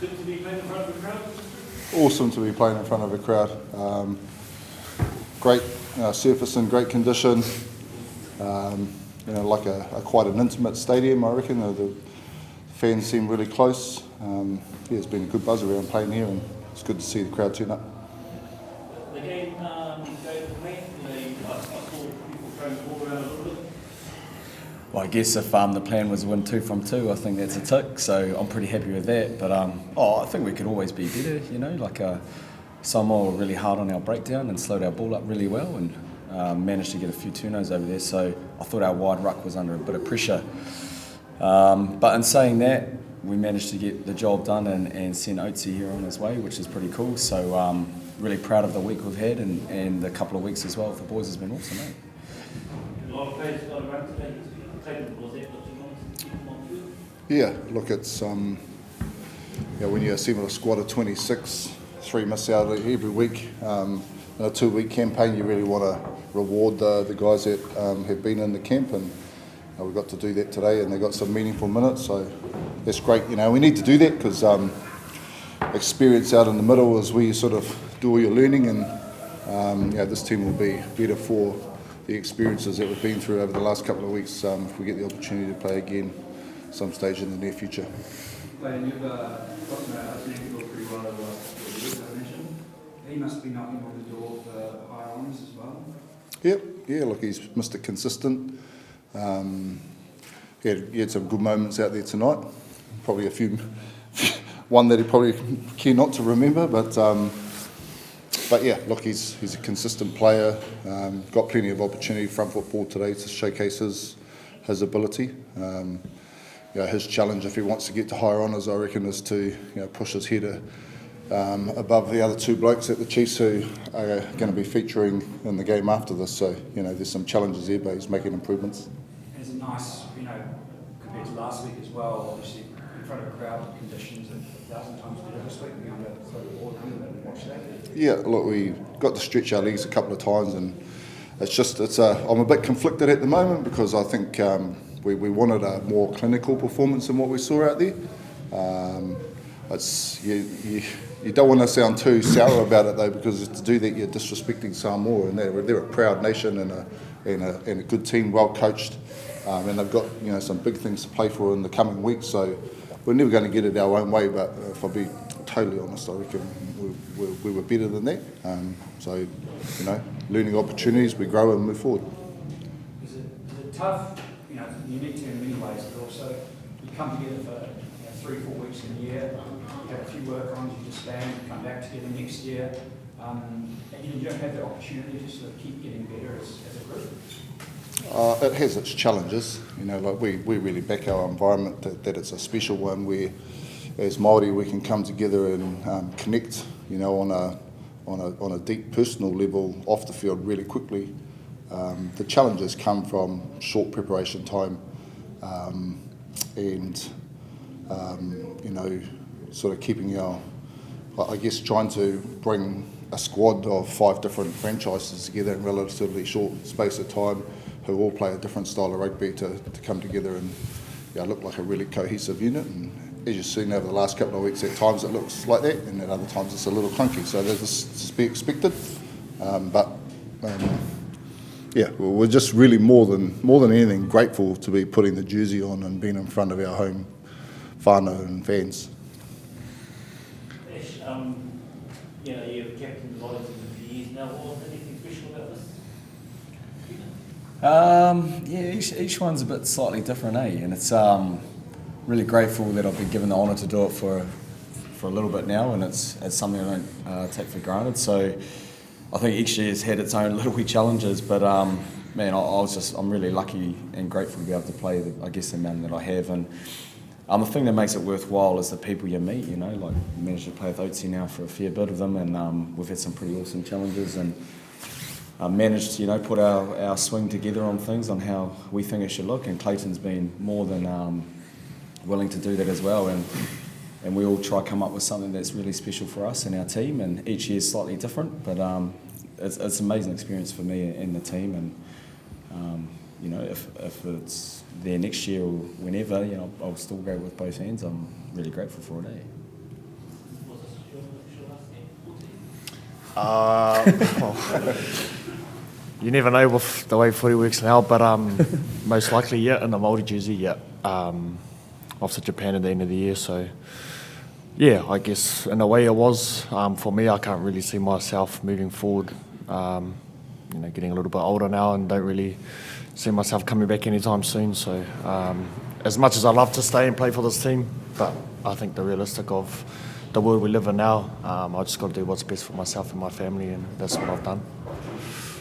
Good to be playing in front of a crowd? Awesome to be playing in front of a crowd. Great surface in great condition. Like quite an intimate stadium, I reckon. The fans seem really close. It's been a good buzz around playing here, and it's good to see the crowd turn up. The game goes to plan. I saw people throwing the ball around a little bit. Well, I guess if the plan was win 2 from 2, I think that's a tick. So I'm pretty happy with that. But I think we could always be better. Samoa were really hard on our breakdown and slowed our ball up really well, and managed to get a few turnovers over there. So I thought our wide ruck was under a bit of pressure. But in saying that, we managed to get the job done and send Otere here on his way, which is pretty cool. So really proud of the week we've had, and a couple of weeks as well. The boys has been awesome, mate. A lot of players got around today. Clayton, was that what you wanted to keep them on field? Yeah, look, it's when you assemble a squad of 26, 3 miss out every week. In a 2-week campaign, you really want to reward the guys that have been in the camp, and we got to do that today, and they got some meaningful minutes, so that's great. We need to do that because experience out in the middle is where you sort of do all your learning, and this team will be better for the experiences that we've been through over the last couple of weeks if we get the opportunity to play again some stage in the near future. Clayton, you've got to know Otere pretty well over the last couple of years, I mentioned. He must be knocking on the door for higher honours as well. Yeah, look, he's Mr. Consistent. He had some good moments out there tonight. Probably one that he probably care not to remember, but yeah, look, he's a consistent player. Got plenty of opportunity front football today to showcase his ability. His challenge, if he wants to get to higher honours, I reckon, is to push his head above the other 2 blokes at the Chiefs who are going to be featuring in the game after this. So there's some challenges there, but he's making improvements. Is it nice, compared to last week as well, obviously in front of a crowd, conditions are 1,000 times better this week, being able to throw the ball around and watch that? Yeah, look, we got to stretch our legs a couple of times, and I'm a bit conflicted at the moment because I think we wanted a more clinical performance than what we saw out there. You don't want to sound too sour about it though, because to do that you're disrespecting Samoa, and they're a proud nation and a good team, well coached, and they've got some big things to play for in the coming weeks. So we're never going to get it our own way, but if I'll be totally honest, I reckon we were better than that. So learning opportunities, we grow and move forward. Is it tough? Unique to in many ways, but also you come together for 3-4 weeks in a year, you have a few work-ons, you disband, you come back together next year, and you don't have the opportunity to sort of keep getting better as a group. It has its challenges. We really back our environment that it's a special one where, as Māori, we can come together and connect, on a deep personal level off the field really quickly. The challenges come from short preparation time, and sort of keeping trying to bring a squad of 5 different franchises together in relatively short space of time, who all play a different style of rugby to come together and look like a really cohesive unit. And as you've seen over the last couple of weeks, at times it looks like that, and at other times it's a little clunky. So that's to be expected. We're just really more than anything grateful to be putting the jersey on and being in front of our home whānau and fans. Ash, you're captain of the Lions for a few years now. Was anything special about this? Each one's a bit slightly different, and it's really grateful that I've been given the honour to do it for a little bit now, and it's something I don't take for granted. So I think each year's had its own little wee challenges, but I'm really lucky and grateful to be able to play the amount that I have, and the thing that makes it worthwhile is the people you meet. Like managed to play with Otere now for a fair bit of them, and we've had some pretty awesome challenges, and managed to put our swing together on things, on how we think it should look, and Clayton's been more than willing to do that as well, and we all try to come up with something that's really special for us and our team, and each year is slightly different, but it's an amazing experience for me and the team, and if it's there next year or whenever, I'll still go with both hands. I'm really grateful for it. Well, you never know with the way footy works now, but most likely, yeah, in the Māori jersey, yeah. Off to Japan at the end of the year, so yeah, I guess in a way it was. For me, I can't really see myself moving forward. Getting a little bit older now and don't really see myself coming back anytime soon. So as much as I love to stay and play for this team, but I think the realistic of the world we live in now, I just got to do what's best for myself and my family, and that's what I've done.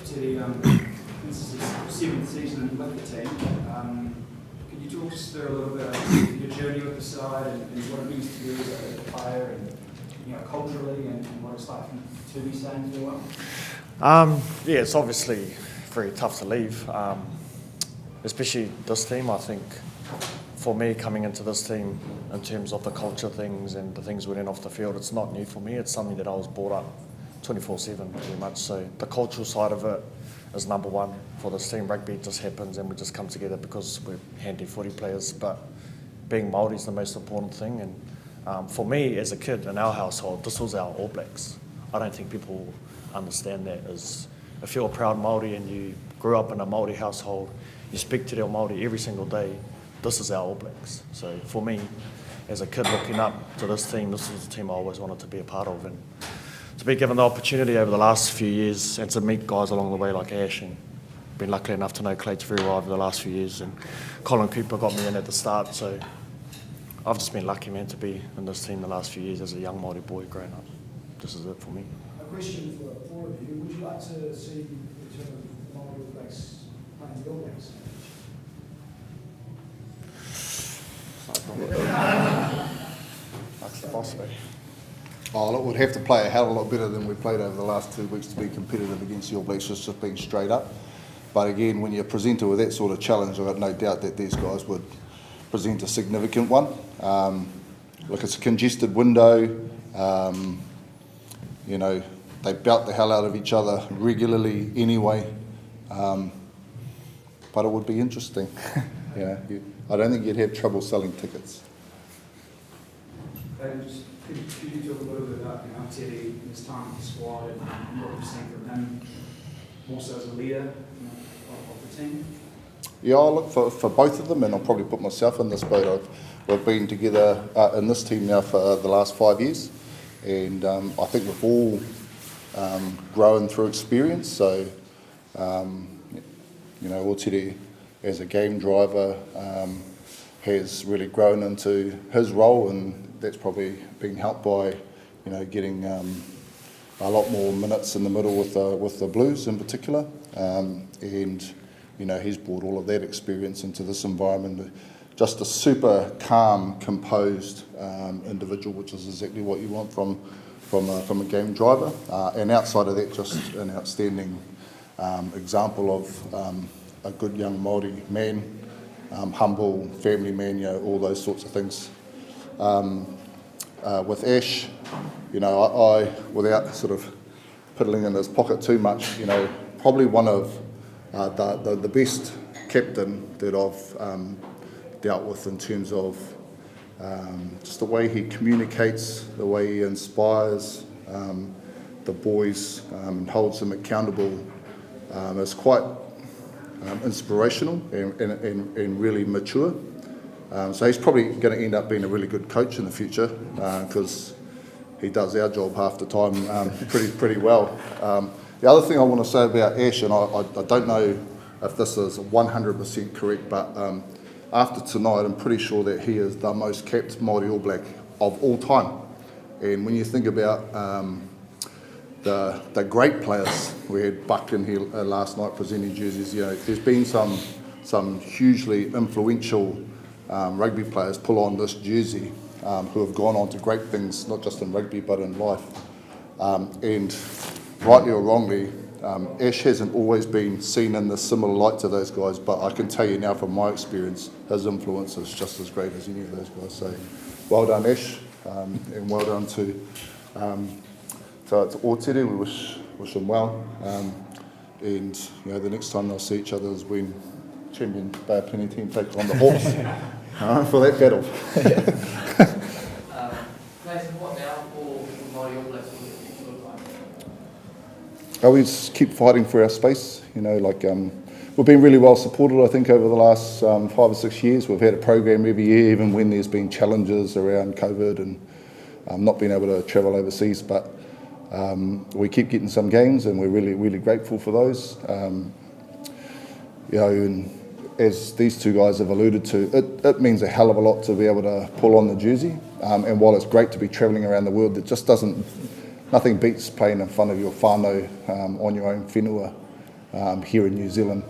This is his 7th season with the team. Could you talk us through a little bit of your journey with the side and what it means to you as a player, and culturally, and what it's like to be staying for a while? Yeah, it's obviously very tough to leave, especially this team. I think for me, coming into this team in terms of the culture things and the things within off the field, it's not new for me. It's something that I was brought up 24/7 pretty much. So the cultural side of it is number one for this team. Rugby just happens and we just come together because we're handy footy players, but being Māori is the most important thing. And for me as a kid in our household, this was our All Blacks. I don't think people understand that. As if you're a proud Māori and you grew up in a Māori household, you speak to their Māori every single day, this is our All Blacks. So for me, as a kid looking up to this team, this is the team I always wanted to be a part of. And to be given the opportunity over the last few years and to meet guys along the way like Ash, and been lucky enough to know Clayton very well over the last few years, and Colin Cooper got me in at the start. So I've just been lucky, man, to be in this team the last few years as a young Māori boy growing up. This is it for me. A question for all of you. Would you like to see the return of Māori All Blacks playing the All Blacks? That's the boss, mate. Oh, look, we'd have to play a hell of a lot better than we played over the last 2 weeks to be competitive against the All Blacks, just being straight up. But again, when you're presented with that sort of challenge, I've got no doubt that these guys would present a significant one. Look, it's a congested window. They belt the hell out of each other regularly anyway. But it would be interesting. I don't think you'd have trouble selling tickets. Could you talk a little bit about Otere and his time with the squad and what you've seen from him, also as a leader of the team? Yeah, I look for both of them, and I'll probably put myself in this boat. We've been together in this team now for the last 5 years, and I think we've all grown through experience. So, Otere as a game driver has really grown into his role, and that's probably been helped by getting a lot more minutes in the middle with the Blues in particular, and he's brought all of that experience into this environment. Just a super calm, composed individual, which is exactly what you want from a game driver. And outside of that, just an outstanding example of a good young Māori man, humble family man, all those sorts of things. With Ash, I without sort of piddling in his pocket too much, probably one of the best captain that I've dealt with in terms of just the way he communicates, the way he inspires the boys and holds them accountable. Is quite inspirational and really mature. So he's probably going to end up being a really good coach in the future because he does our job half the time pretty well. The other thing I want to say about Ash, and I don't know if this is 100% correct, but after tonight I'm pretty sure that he is the most capped Māori All Black of all time. And when you think about the great players, we had Buck in here last night presenting jerseys, there's been some hugely influential rugby players pull on this jersey who have gone on to great things, not just in rugby but in life. And rightly or wrongly, Ash hasn't always been seen in the similar light to those guys, but I can tell you now from my experience, his influence is just as great as any of those guys. So well done, Ash, and well done to Otere. We wish them well. And the next time they'll see each other is when champion Bay of Plenty team take on the Hawks for that battle. Nathan, what now for Māori All Blacks will look like? we just keep fighting for our space. You know, like we've been really well supported. I think over the last 5 or 6 years, we've had a program every year, even when there's been challenges around COVID and not being able to travel overseas. But we keep getting some games, and we're really grateful for those. You know, and as these two guys have alluded to, it means a hell of a lot to be able to pull on the jersey. And while it's great to be travelling around the world, it just nothing beats playing in front of your whānau on your own whenua here in New Zealand.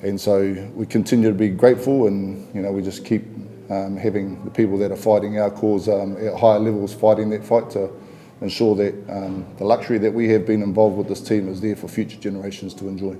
And so we continue to be grateful, and you know, we just keep having the people that are fighting our cause at higher levels fighting that fight to ensure that the luxury that we have been involved with this team is there for future generations to enjoy.